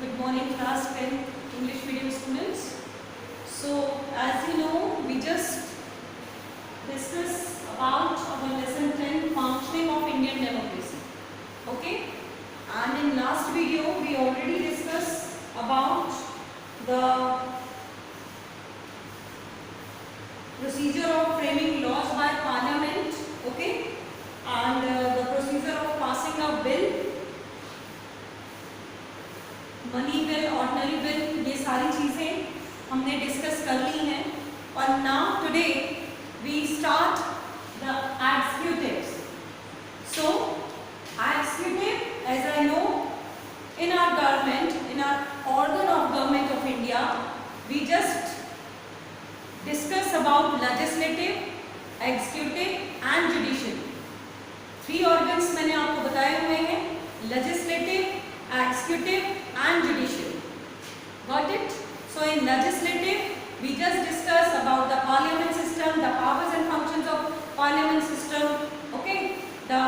Good morning, class 10 English medium students. So, as you know, we just discussed about our lesson 10 functioning of Indian democracy. Okay? And in last video, we already discussed about the procedure of framing laws by parliament. Okay? And the procedure of passing a bill, money bill, ordinary bill, ये सारी चीज़ें हमने discuss कर ली हैं. और now today we start the executives. So executive, as I know, in our government, in our organ of government of India, we just discuss about legislative, executive and judiciary. 3 organs मैंने आपको बताए हुए हैं: legislative, executive and judiciary. Got it? So in legislative we just discussed about the parliament system, the powers and functions of parliament system, okay, the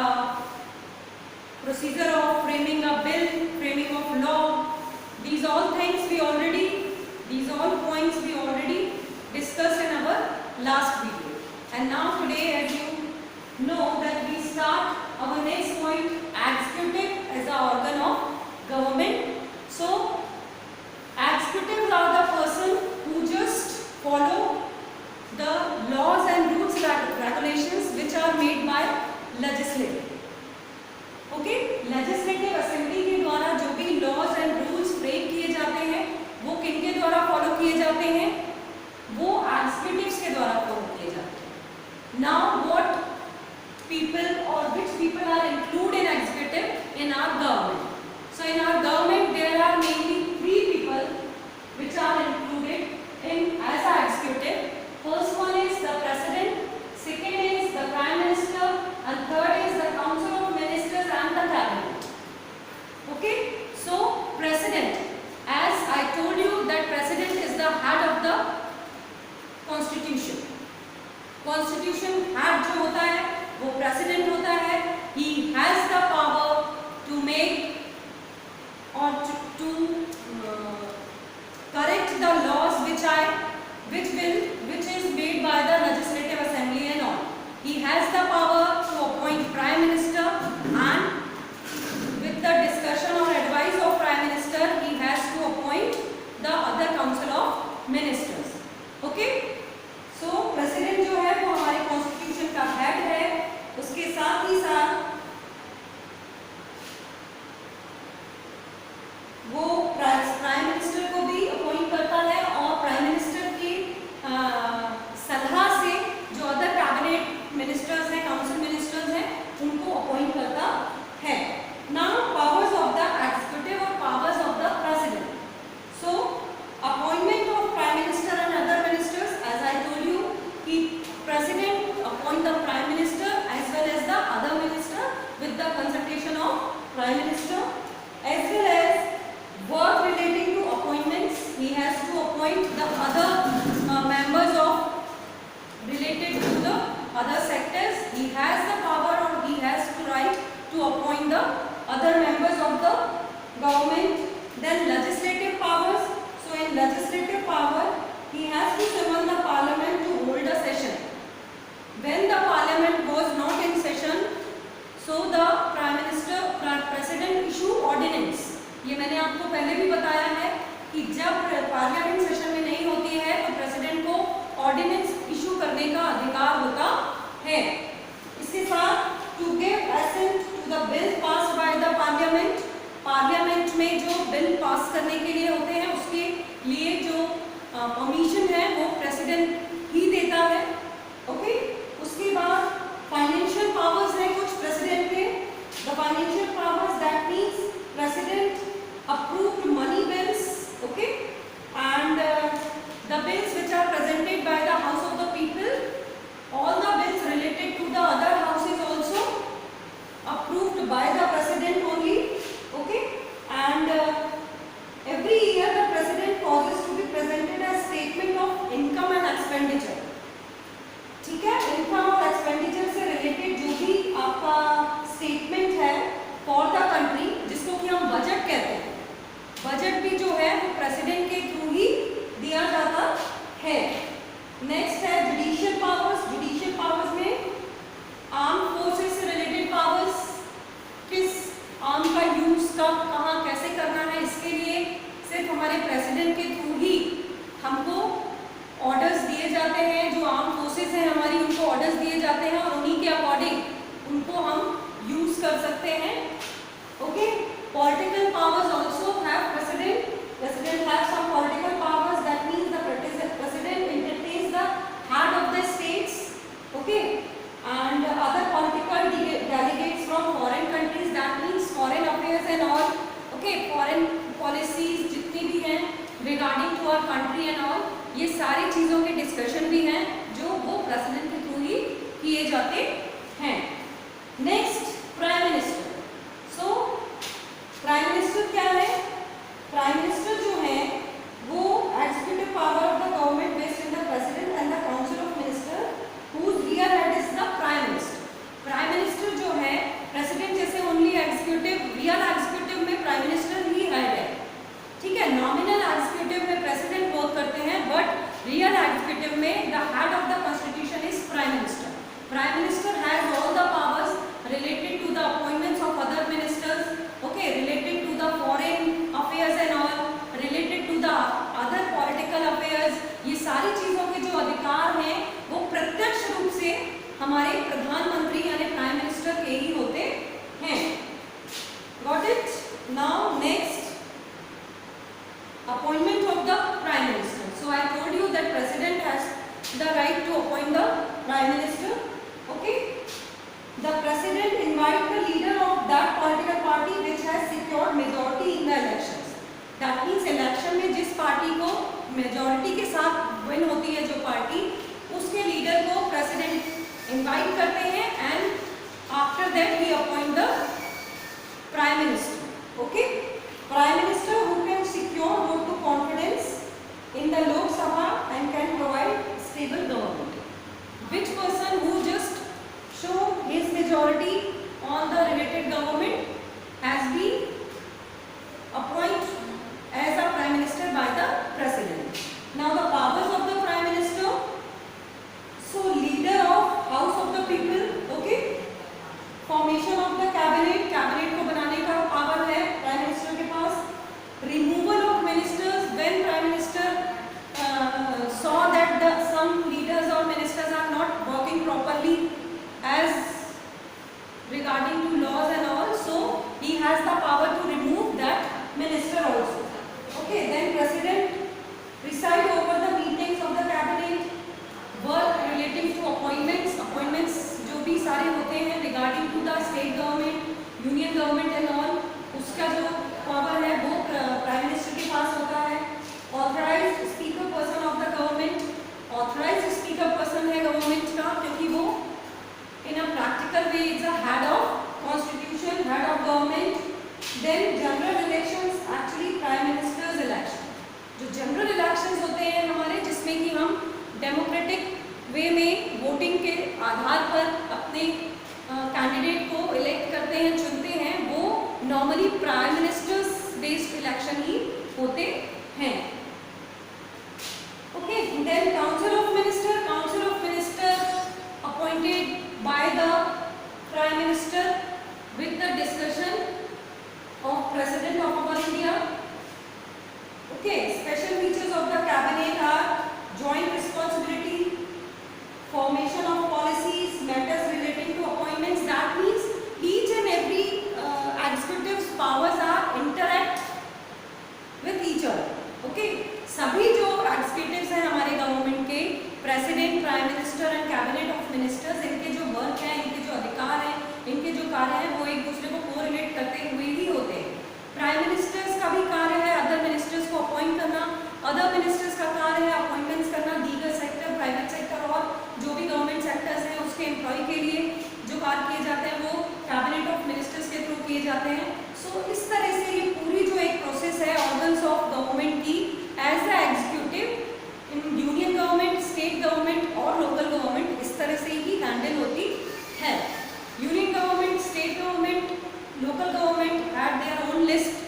procedure of framing a bill, framing of law. These all points we already discussed in our last video. And now today, as you know, that we start our next point, executive as a organ of government. So executives are the person who just follow the laws and rules regulations which are made by legislative. Okay, legislative assembly के द्वारा जो भी laws and rules frame किए जाते हैं वो किनके द्वारा फॉलो किए जाते हैं? वो executives के द्वारा फॉलो किए जाते हैं. Now what people or which people are included in executive in our government? So in our government there are mainly 3 people which are included in as a executive. First one is the president, second is the prime minister, and third is the council of ministers and the cabinet. Okay, so president, as I told you that president is the head of the constitution. Constitution head जो होता है वो president होता है. He has the power to make or to correct the laws which is made by the legislative assembly and all. He has the power to appoint prime minister, and with the discussion or advice of prime minister he has to appoint the other council of ministers. Okay, so president जो है वो हमारे constitution का head है. उसके साथ ही साथ वो प्राइम मिनिस्टर को भी अपॉइंट करता है और प्राइम मिनिस्टर की सलाह से जो अदर कैबिनेट मिनिस्टर्स हैं, काउंसिल मिनिस्टर्स हैं, उनको अपॉइंट करता है. Now powers of the executive और powers of the president. So appointment of prime minister and other ministers, as I told you कि president appoint the prime minister as well as the other minister with the consultation of prime minister, as well as work relating to appointments. He has to appoint the other members of related to the other sectors. He has the power or he has the right to appoint the other members of the government. Then legislative powers. So in legislative power he has to summon the parliament to hold a session. When the parliament was not in session, so the president issue ordinance. ये मैंने आपको पहले भी बताया है कि जब parliament session में नहीं होती है तो प्रेसिडेंट को ऑर्डिनेंस इशू करने का अधिकार होता है. इसके साथ to give assent to the bill pass by the parliament. Parliament में जो बिल पास करने के लिए होते हैं उसके लिए जो परमिशन है वो प्रेसिडेंट ही देता है. ओके, उसके बाद फाइनेंशियल पावर्स हैं कुछ प्रेसिडेंट के. The financial powers that means president approved money bills, okay, and the bills which are presented by the house of the people, all the bills related to the other houses also approved by the president only. Okay, and every year the president causes to be presented as statement of income and expenditure. ठीक है, income और expenditure से related जो भी आपका statement है for the country, जिसको कि हम बजट कहते हैं, बजट भी कर सकते हैं. Okay, political powers also have president. President has some political powers. That means the president entertains the head of the states. Okay, and other political delegates from foreign countries. That means foreign affairs and all. Okay, foreign policies जितनी भी हैं regarding to our country and all, ये सारी चीज़ों के discussion भी हैं जो वो प्रेसिडेंट के थ्रू ही किए जाते हैं. Next, prime minister. So prime minister क्या है? प्राइम मिनिस्टर जो है वो executive power of the government based in the president and the council of minister whose real head is the prime minister. Prime minister जो है, president जैसे only executive, real executive में prime minister ही head है. ठीक है, nominal executive में president work करते हैं, बट रियल एग्जीक्यूटिव में the head of the constitution is prime minister. Prime minister has all the powers related to the appointments of other ministers, okay, related to the foreign affairs and all, related to the other political affairs. ये सारी चीज़ों के जो अधिकार हैं वो प्रत्यक्ष रूप से हमारे प्रधानमंत्री यानी प्राइम मिनिस्टर के ही होते हैं. Got it? Now next, appointment of the prime minister. So I told you that president has the right to appoint the prime minister. Okay. The president invites the leader of that political party which has secured majority in the elections. That means election में जिस party को majority के साथ win होती है जो party, उसके leader को president invite करते हैं and after that he appoint the prime minister. Okay? Prime minister who can secure vote to confidence in the Lok Sabha and can provide stable government. Which person who just show his majority on the related government has been appointed as a prime minister by the president. Now the powers of the prime minister. So leader of house of the people. Okay, formation of the cabinet. Cabinet को बनाने का power है prime minister के पास. Removal of ministers when prime minister saw that some leaders or ministers are not working properly as regarding to laws and all, so he has the power to remove that minister also. Okay, then president preside over the meetings of the cabinet, work relating to appointments. Appointments जो भी सारे होते हैं regarding to the state government, union government and all, उसका जो power है वो prime minister के पास होता है. Authorized speaker person of the government. Authorized speaker person है government का, क्योंकि वो in a practical way is a head of constitution, head of government. Then general elections, actually prime minister's election. जो general elections होते हैं हमारे, जिसमें कि हम democratic way में voting के आधार पर अपने कैंडिडेट को elect करते हैं, चुनते हैं, वो normally prime minister's based election ही होते हैं. Okay, then council of minister. Council of minister appointed by the prime minister with the discussion of president of our India. Okay, special features of the cabinet are joint responsibility, formation of policies, matters relating to appointments. That means each and every executive's powers are interact with each other. Okay, सभी जो executives हैं हमारे government के, president, prime minister and cabinet of ministers, इनके जो work है, इनके जो अधिकार हैं, इनके जो कार्य हैं, वो एक दूसरे को कोरिलेट करते हुए ही होते हैं. प्राइम मिनिस्टर्स का भी कार्य है अदर मिनिस्टर्स को अपॉइंट करना, अदर मिनिस्टर्स का कार्य है अपॉइंटमेंट्स करना, दीगर सेक्टर, प्राइवेट सेक्टर और जो भी गवर्नमेंट सेक्टर्स हैं उसके एम्प्लॉय के लिए जो कार्य किए जाते हैं वो कैबिनेट ऑफ मिनिस्टर्स के थ्रू किए जाते हैं. सो इस तरह से ये पूरी जो एक प्रोसेस है ऑर्गन्स ऑफ गवर्नमेंट की as the executive in union government, state government और लोकल गवर्नमेंट, इस तरह से ही हैंडल होती है. Union government, state government, local government had their own list,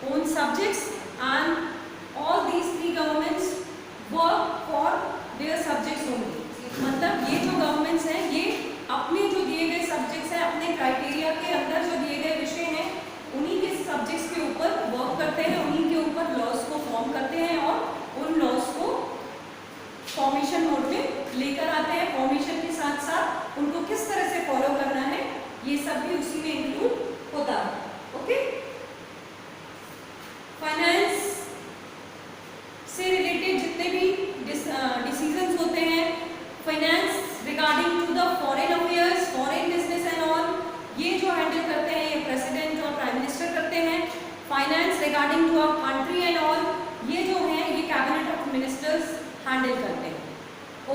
own subjects, and all these three governments work for their subjects only. मतलब ये जो governments हैं ये अपने जो दिए गए subjects हैं, अपने criteria के अंदर जो दिए गए विषय हैं, उन्हीं के subjects के ऊपर work करते हैं, उन्हीं के ऊपर laws को form करते हैं और उन laws को formation mode में लेकर आते हैं. formation के साथ साथ उनको किस तरह से follow करना है ये सब भी उसी में include finance regarding to our country and all, ये जो है ये कैबिनेट ऑफ मिनिस्टर्स हैंडल करते हैं।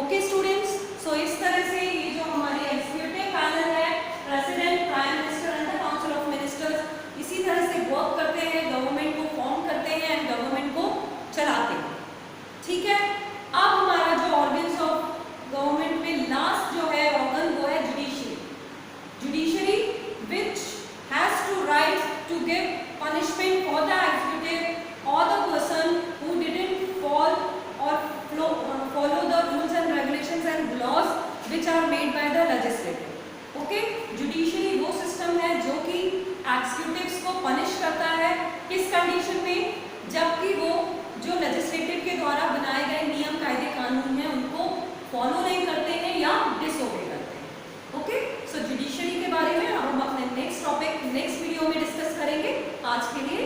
ओके स्टूडेंट्स, सो इस तरह से ये जो हमारे एग्जीक्यूटिव पैनल है, president, prime minister and the council of ministers इसी तरह से वर्क करते हैं, गवर्नमेंट को फॉर्म करते हैं एंड गवर्नमेंट को चलाते हैं। ठीक है, अब हमारा जो ऑर्गन्स ऑफ गवर्नमेंट में लास्ट जो है ऑर्गन वो है judiciary. Judiciary which has to right to give punishment for the executive or the person who didn't follow the rules and regulations and laws which are made by the legislature. Okay, judiciary वो system है जो कि executives को punish करता है किस condition में, जबकि वो जो लेजिस्लेटिव के द्वारा बनाए गए नियम कायदे कानून हैं उनको फॉलो नहीं करते हैं या डिसओबे करते हैं। ओके, सो जुडिशरी के बारे में हम अपने नेक्स्ट टॉपिक नेक्स्ट वीडियो में डिस्कस करेंगे। आज के लिए